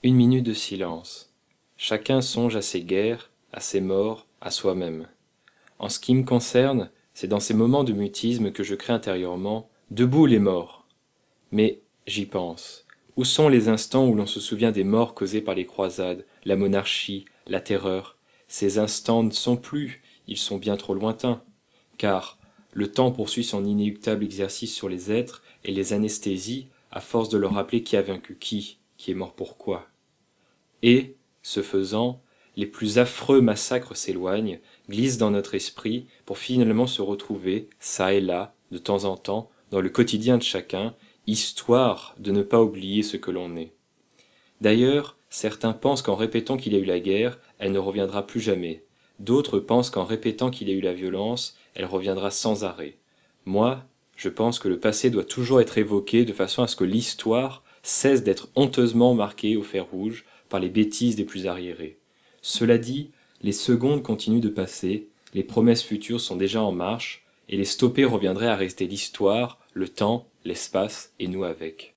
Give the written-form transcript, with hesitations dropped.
Une minute de silence. Chacun songe à ses guerres, à ses morts, à soi-même. En ce qui me concerne, c'est dans ces moments de mutisme que je crie intérieurement « Debout les morts !» Mais j'y pense. Où sont les instants où l'on se souvient des morts causées par les croisades, la monarchie, la terreur? Ces instants ne sont plus, ils sont bien trop lointains. Car le temps poursuit son inéluctable exercice sur les êtres et les anesthésie à force de leur rappeler qui a vaincu qui est mort pourquoi. Et, ce faisant, les plus affreux massacres s'éloignent, glissent dans notre esprit pour finalement se retrouver, çà et là, de temps en temps, dans le quotidien de chacun, histoire de ne pas oublier ce que l'on est. D'ailleurs, certains pensent qu'en répétant qu'il y a eu la guerre, elle ne reviendra plus jamais. D'autres pensent qu'en répétant qu'il y a eu la violence, elle reviendra sans arrêt. Moi, je pense que le passé doit toujours être évoqué de façon à ce que l'histoire cesse d'être honteusement marquée au fer rouge par les bêtises des plus arriérés. Cela dit, les secondes continuent de passer, les promesses futures sont déjà en marche, et les stopper reviendrait à rester l'histoire, le temps, l'espace, et nous avec.